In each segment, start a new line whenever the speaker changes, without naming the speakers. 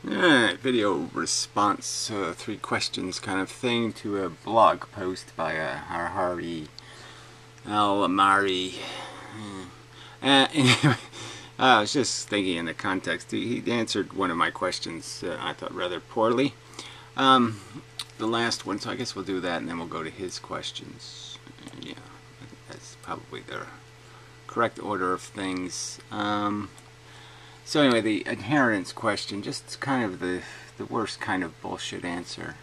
Alright, video response, 3 questions kind of thing to a blog post by Hawariy Al-Maari. Anyway, I was just thinking in the context. He answered one of my questions, I thought, rather poorly. The last one, so I guess we'll do that and then we'll go to his questions. Yeah, I think that's probably the correct order of things. So anyway, the inheritance question, just kind of the worst kind of bullshit answer.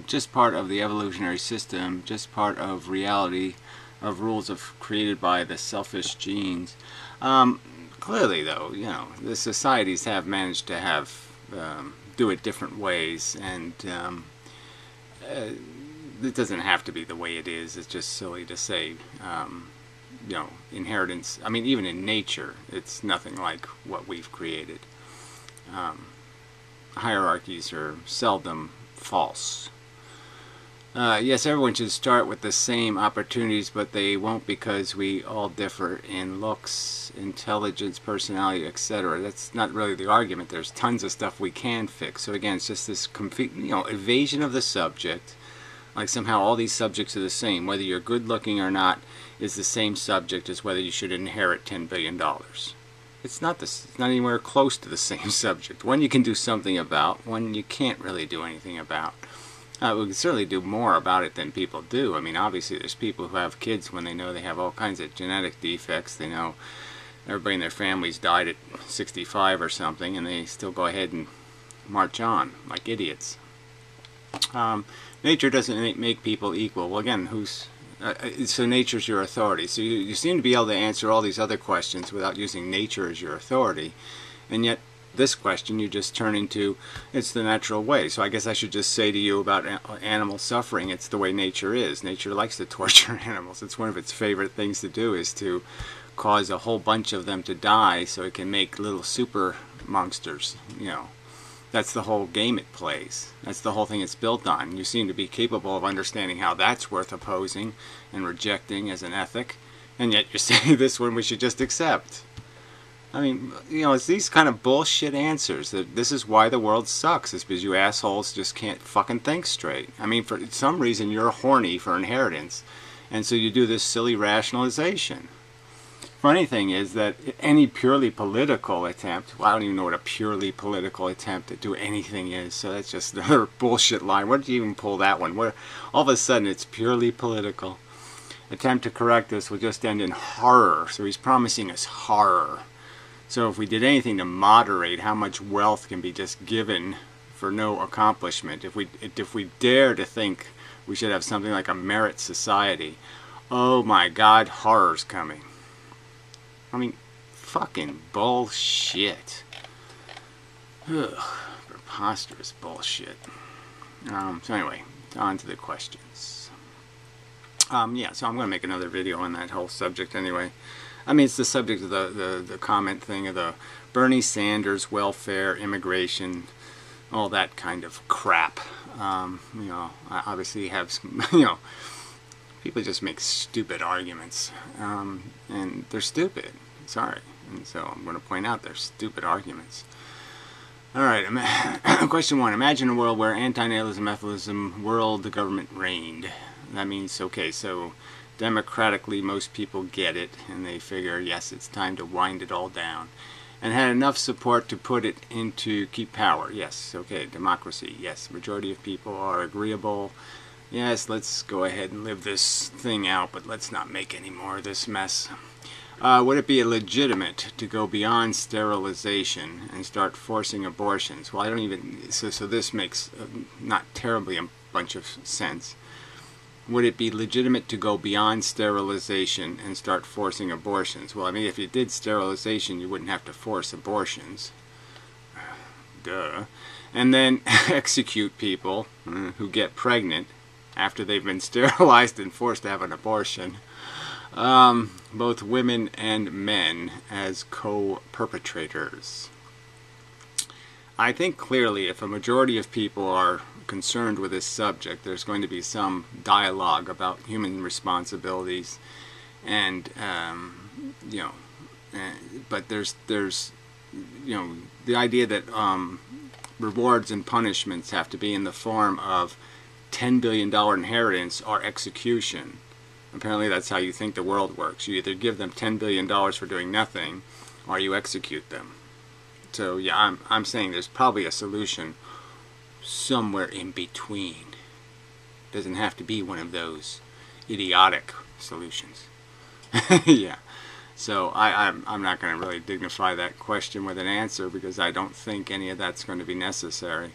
Just part of the evolutionary system, just part of reality, of rules created by the selfish genes. Clearly, though, you know, the societies have managed to do it different ways, and it doesn't have to be the way it is. It's just silly to say. You know, inheritance, I mean, even in nature, it's nothing like what we've created. Hierarchies are seldom false. Yes, everyone should start with the same opportunities, but they won't, because we all differ in looks, intelligence, personality, etc. That's not really the argument. There's tons of stuff we can fix. So again, it's just this complete, you know, evasion of the subject. Like somehow all these subjects are the same. Whether you're good looking or not is the same subject as whether you should inherit $10 billion. It's not anywhere close to the same subject. One you can do something about, one you can't really do anything about. We can certainly do more about it than people do. I mean, obviously there's people who have kids when they know they have all kinds of genetic defects. They know everybody in their families died at 65 or something, and they still go ahead and march on like idiots. Nature doesn't make people equal. Well, again, so nature's your authority. So you seem to be able to answer all these other questions without using nature as your authority, and yet this question you just turn into, it's the natural way. So I guess I should just say to you about animal suffering, it's the way nature is. Nature likes to torture animals. It's one of its favorite things to do, is to cause a whole bunch of them to die so it can make little super monsters, you know. That's the whole game it plays. That's the whole thing it's built on. You seem to be capable of understanding how that's worth opposing and rejecting as an ethic, and yet you're saying this one we should just accept. I mean, you know, it's these kind of bullshit answers. That this is why the world sucks, is because you assholes just can't fucking think straight. I mean, for some reason you're horny for inheritance, and so you do this silly rationalization. Funny thing is that any purely political attempt, well, I don't even know what a purely political attempt to do anything is, so that's just another bullshit line. Where did you even pull that one? Where all of a sudden it's purely political. Attempt to correct this will just end in horror, so he's promising us horror. So if we did anything to moderate how much wealth can be just given for no accomplishment, if we dare to think we should have something like a merit society, oh my God, horror's coming. I mean, fucking bullshit. Ugh, preposterous bullshit. So anyway, on to the questions. Yeah, so I'm going to make another video on that whole subject anyway. I mean, it's the subject of the comment thing of the Bernie Sanders, welfare, immigration, all that kind of crap. You know, I obviously have some, you know, people just make stupid arguments, and they're stupid. Sorry. And so I'm going to point out they're stupid arguments. Alright, question 1. Imagine a world where anti-natalism, ethicalism, world government reigned. That means, okay, so democratically most people get it, and they figure, yes, it's time to wind it all down. And had enough support to put it into, keep power. Yes, okay, democracy. Yes, majority of people are agreeable. Yes, let's go ahead and live this thing out, but let's not make any more of this mess. Would it be legitimate to go beyond sterilization and start forcing abortions? Well, I don't even, so this makes not terribly a bunch of sense. Would it be legitimate to go beyond sterilization and start forcing abortions? Well, I mean, if you did sterilization, you wouldn't have to force abortions. Duh. And then execute people who get pregnant after they've been sterilized and forced to have an abortion. Both women and men as co-perpetrators. I think clearly if a majority of people are concerned with this subject, there's going to be some dialogue about human responsibilities, and you know, but there's you know, the idea that rewards and punishments have to be in the form of $10 billion inheritance or execution. Apparently that's how you think the world works. You either give them $10 billion for doing nothing, or you execute them. So yeah, I'm saying there's probably a solution somewhere in between. Doesn't have to be one of those idiotic solutions. Yeah. So I'm not going to really dignify that question with an answer, because I don't think any of that's going to be necessary.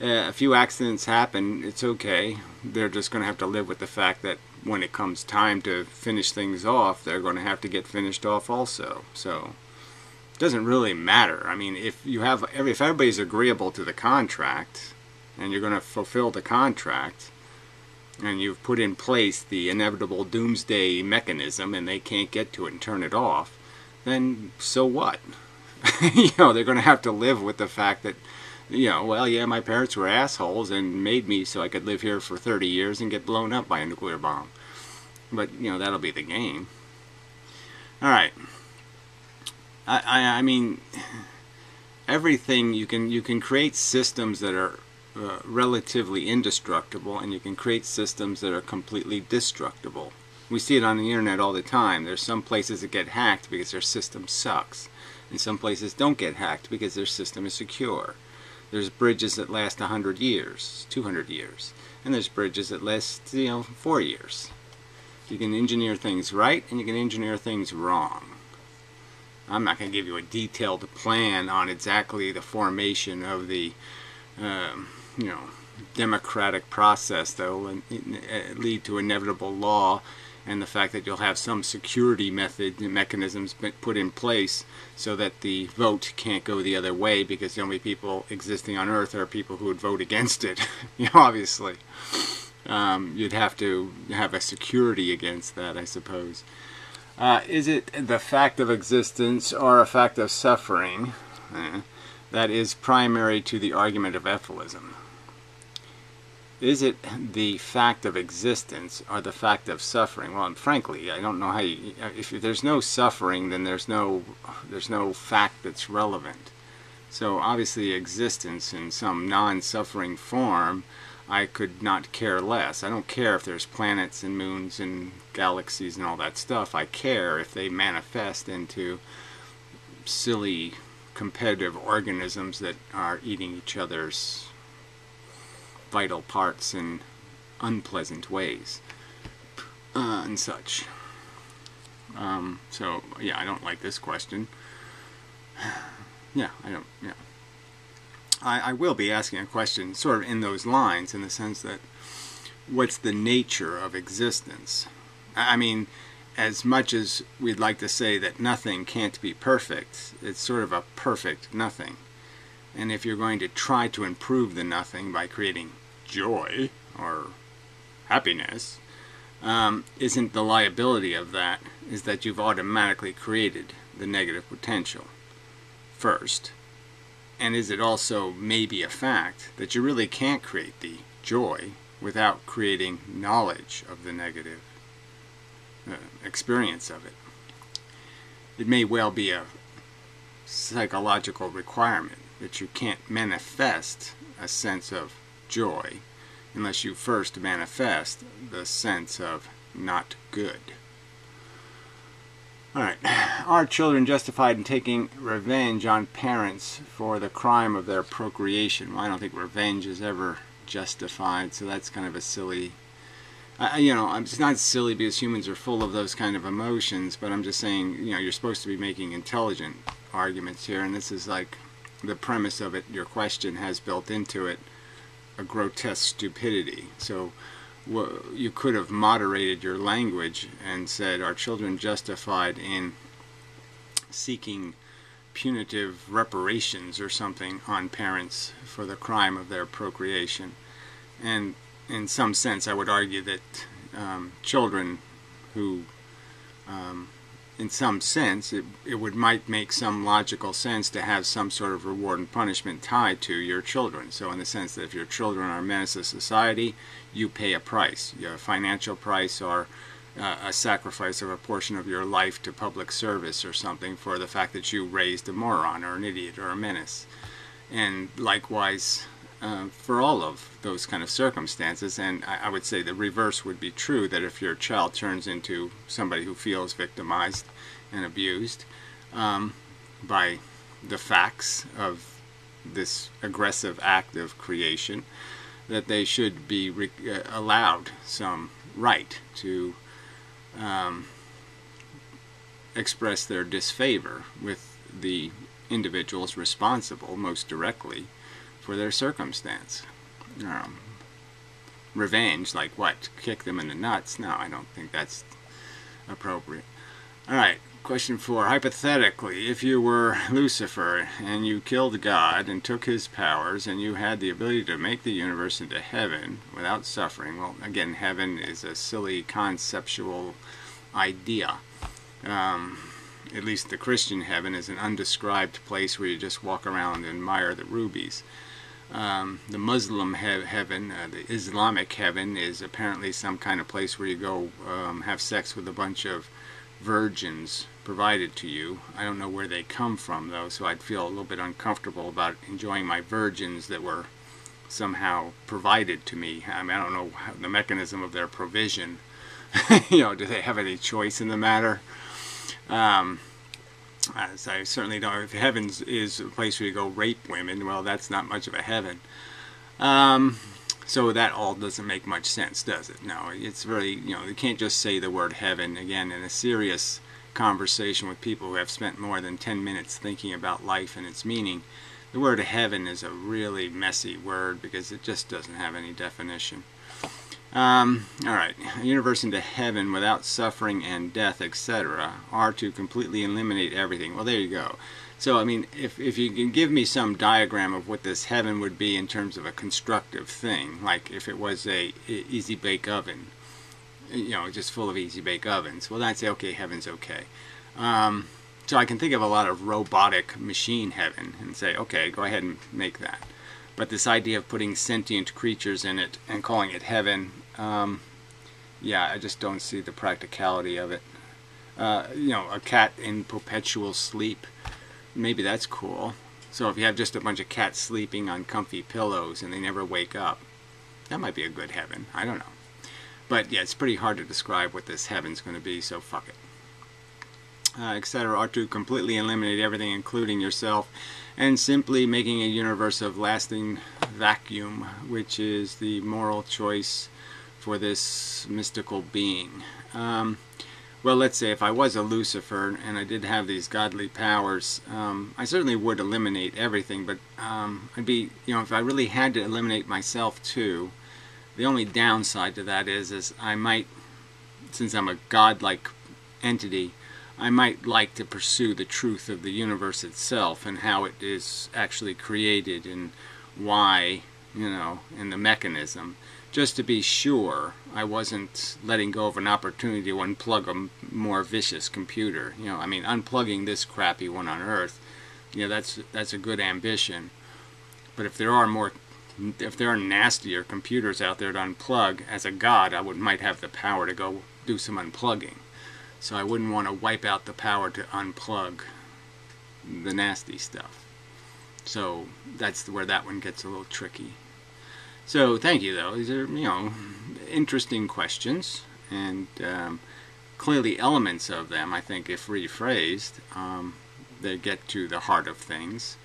A few accidents happen, it's okay. They're just going to have to live with the fact that when it comes time to finish things off, they're going to have to get finished off also. So it doesn't really matter. I mean, if everybody's agreeable to the contract, and you're going to fulfill the contract, and you've put in place the inevitable doomsday mechanism, and they can't get to it and turn it off, then so what? You know, they're going to have to live with the fact that, you know, well, yeah, my parents were assholes and made me so I could live here for 30 years and get blown up by a nuclear bomb. But, you know, that'll be the game. All right. I mean, everything, you can create systems that are relatively indestructible, and you can create systems that are completely destructible. We see it on the internet all the time. There's some places that get hacked because their system sucks, and some places don't get hacked because their system is secure. There's bridges that last 100 years, 200 years, and there's bridges that last, you know, 4 years. You can engineer things right, and you can engineer things wrong. I'm not going to give you a detailed plan on exactly the formation of the you know, democratic process that will lead to inevitable law, and the fact that you'll have some security mechanisms put in place so that the vote can't go the other way, because the only people existing on Earth are people who would vote against it. You know, obviously. You'd have to have a security against that, I suppose. Is it the fact of existence or a fact of suffering that is primary to the argument of ethylism? Is it the fact of existence or the fact of suffering? Well, frankly, I don't know how you, if there's no suffering, then there's no fact that's relevant. So obviously existence in some non-suffering form, I could not care less. I don't care if there's planets and moons and galaxies and all that stuff. I care if they manifest into silly competitive organisms that are eating each other's vital parts in unpleasant ways and such. So yeah, I don't like this question. Yeah, I don't. Yeah, I will be asking a question sort of in those lines, in the sense that what's the nature of existence? I mean, as much as we'd like to say that nothing can't be perfect, it's sort of a perfect nothing. And if you're going to try to improve the nothing by creating joy or happiness, isn't the liability of that is that you've automatically created the negative potential first? And is it also maybe a fact that you really can't create the joy without creating knowledge of the negative experience of it? It may well be a psychological requirement that you can't manifest a sense of joy unless you first manifest the sense of not good. Alright, are children justified in taking revenge on parents for the crime of their procreation? Well, I don't think revenge is ever justified, so that's kind of a silly... you know, it's not silly because humans are full of those kind of emotions, but I'm just saying, you know, you're supposed to be making intelligent arguments here, and this is like the premise of it. Your question has built into it a grotesque stupidity. So you could have moderated your language and said, are children justified in seeking punitive reparations or something on parents for the crime of their procreation? And in some sense I would argue that children who, in some sense, it might make some logical sense to have some sort of reward and punishment tied to your children. So in the sense that if your children are a menace to society, you pay a price, a financial price, or a sacrifice of a portion of your life to public service or something for the fact that you raised a moron or an idiot or a menace. And likewise for all of those kind of circumstances. And I would say the reverse would be true, that if your child turns into somebody who feels victimized and abused by the facts of this aggressive act of creation, that they should be allowed some right to express their disfavor with the individuals responsible most directly for their circumstance. Revenge, like what? Kick them in the nuts? No, I don't think that's appropriate. Alright, question 4. Hypothetically, if you were Lucifer and you killed God and took his powers and you had the ability to make the universe into heaven without suffering, well, again, heaven is a silly conceptual idea. At least the Christian heaven is an undescribed place where you just walk around and admire the rubies. The Muslim heaven, the Islamic heaven, is apparently some kind of place where you go have sex with a bunch of virgins provided to you. I don't know where they come from, though, so I'd feel a little bit uncomfortable about enjoying my virgins that were somehow provided to me. I mean, I don't know the mechanism of their provision. You know, do they have any choice in the matter? So I certainly don't. If heaven is a place where you go rape women, well, that's not much of a heaven. So that all doesn't make much sense, does it? No, it's really, you know, you can't just say the word heaven again in a serious conversation with people who have spent more than 10 minutes thinking about life and its meaning. The word heaven is a really messy word because it just doesn't have any definition. Alright, a universe into heaven without suffering and death, etc., are to completely eliminate everything. Well, there you go. So, I mean, if you can give me some diagram of what this heaven would be in terms of a constructive thing, like if it was a easy bake oven, you know, just full of easy bake ovens, well, then I'd say, okay, heaven's okay. So I can think of a lot of robotic machine heaven and say, okay, go ahead and make that. But this idea of putting sentient creatures in it and calling it heaven, yeah, I just don't see the practicality of it. You know, a cat in perpetual sleep, maybe that's cool. So if you have just a bunch of cats sleeping on comfy pillows and they never wake up, that might be a good heaven. I don't know. But yeah, it's pretty hard to describe what this heaven's going to be, so fuck it. Etc., are to completely eliminate everything, including yourself, and simply making a universe of lasting vacuum, which is the moral choice for this mystical being. Well, let's say if I was a Lucifer and I did have these godly powers, I certainly would eliminate everything, but I'd be, you know, if I really had to eliminate myself too, the only downside to that is I might, since I'm a godlike entity, I might like to pursue the truth of the universe itself and how it is actually created and why, you know, and the mechanism, just to be sure I wasn't letting go of an opportunity to unplug a more vicious computer. You know, I mean, unplugging this crappy one on Earth, you know, that's a good ambition. But if there are nastier computers out there to unplug, as a god, I might have the power to go do some unplugging. So I wouldn't want to wipe out the power to unplug the nasty stuff. So that's where that one gets a little tricky. So thank you, though. These are, you know, interesting questions, and clearly elements of them, I think, if rephrased, they get to the heart of things.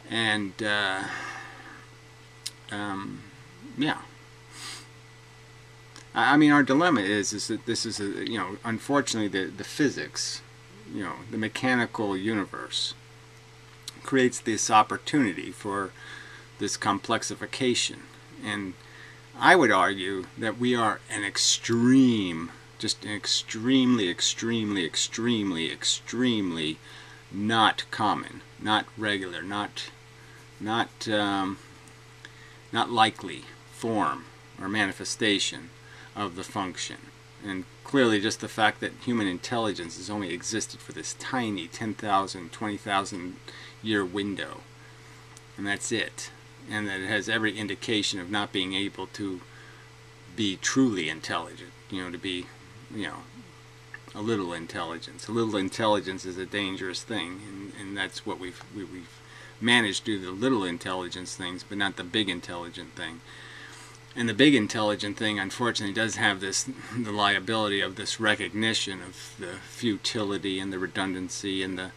And yeah. I mean, our dilemma is that this is, you know, unfortunately the physics, you know, the mechanical universe creates this opportunity for this complexification. And I would argue that we are an extreme, just an extremely, extremely, extremely, extremely not common, not regular, not likely form or manifestation of the function. And clearly just the fact that human intelligence has only existed for this tiny 10,000, 20,000 year window, and that's it, and that it has every indication of not being able to be truly intelligent, you know, to be, you know, a little intelligence. A little intelligence is a dangerous thing, and that's what we've manage to do the little intelligence things, but not the big intelligent thing. And the big intelligent thing, unfortunately, does have the liability of this recognition of the futility and the redundancy and the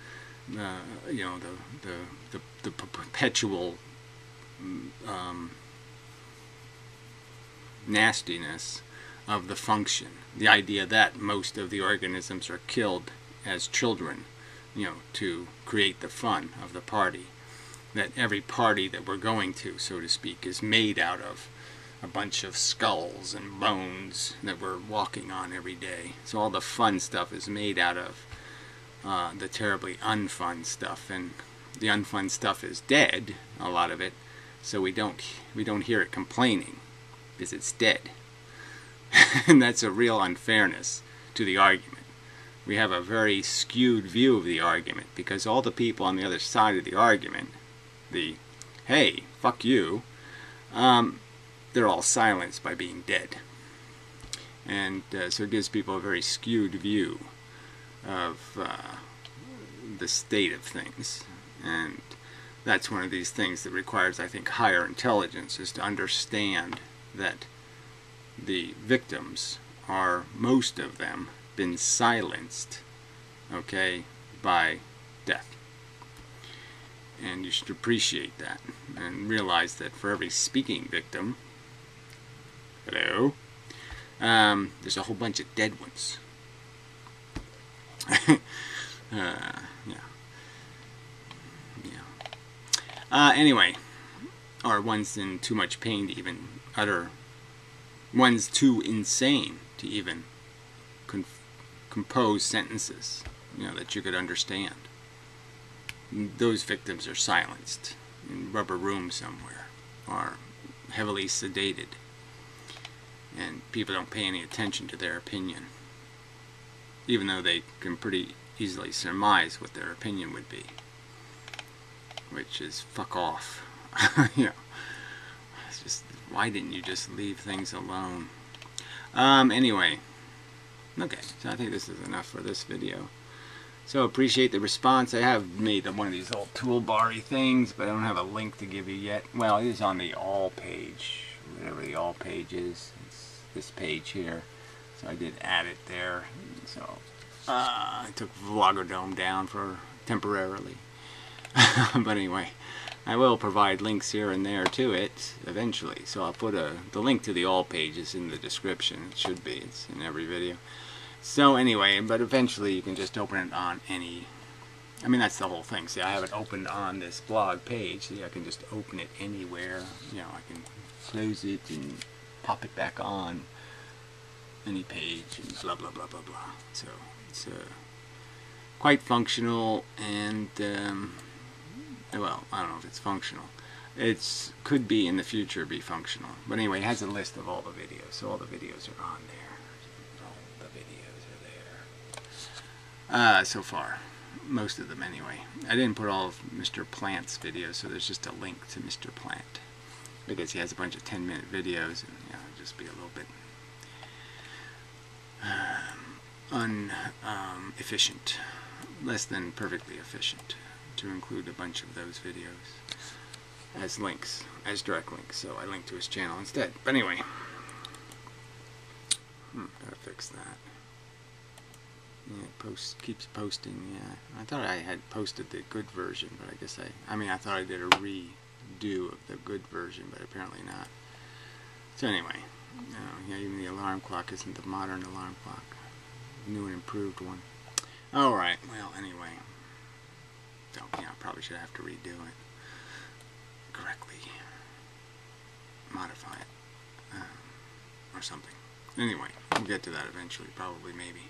perpetual nastiness of the function. The idea that most of the organisms are killed as children, to create the fun of the party. That every party that we're going to, so to speak, is made out of a bunch of skulls and bones that we're walking on every day. So all the fun stuff is made out of the terribly unfun stuff, and the unfun stuff is dead, a lot of it, so we don't hear it complaining because it's dead. And that's a real unfairness to the argument. We have a very skewed view of the argument because all the people on the other side of the argument, the hey, fuck you, they're all silenced by being dead. And so it gives people a very skewed view of the state of things. And that's one of these things that requires, I think, higher intelligence, is to understand that the victims are, most of them, been silenced, okay, by death. And you should appreciate that and realize that for every speaking victim, hello, there's a whole bunch of dead ones. Anyway, or one's in too much pain to even utter, one's too insane to even compose sentences, that you could understand. Those victims are silenced in rubber rooms somewhere, or heavily sedated, and people don't pay any attention to their opinion, even though they can pretty easily surmise what their opinion would be, which is fuck off. It's just, why didn't you just leave things alone? Anyway, okay, so I think this is enough for this video. So appreciate the response. I have made one of these little toolbar-y things, but I don't have a link to give you yet. Well, it is on the all page, whatever the all page is. It's this page here. So I did add it there. So I took Vlogodome down for temporarily. But anyway, I will provide links here and there to it eventually. So I'll put the link to the all pages in the description. It should be. It's in every video. So anyway, but eventually you can just open it on any, I mean, that's the whole thing. See, I have it opened on this blog page. See, I can just open it anywhere. I can close it and pop it back on any page and blah, blah, blah, blah, blah. So it's quite functional, and, well, I don't know if it's functional. It could be in the future be functional. But anyway, it has a list of all the videos. So all the videos are on there. So far, most of them anyway. I didn't put all of Mr. Plant's videos, so there's just a link to Mr. Plant, because he has a bunch of 10-minute videos, and it'll just be a little bit inefficient, less than perfectly efficient, to include a bunch of those videos as links, as direct links. So I linked to his channel instead. But anyway, gotta fix that. Yeah, it keeps posting. Yeah, I thought I had posted the good version, but I guess I thought I did a redo of the good version, but apparently not. So anyway, yeah, even the alarm clock isn't the modern alarm clock, new and improved one. All right. Well, anyway, so yeah, I probably should have to redo it correctly, modify it, or something. Anyway, we'll get to that eventually, probably, maybe.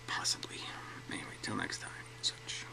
Possibly. Anyway, till next time. Such.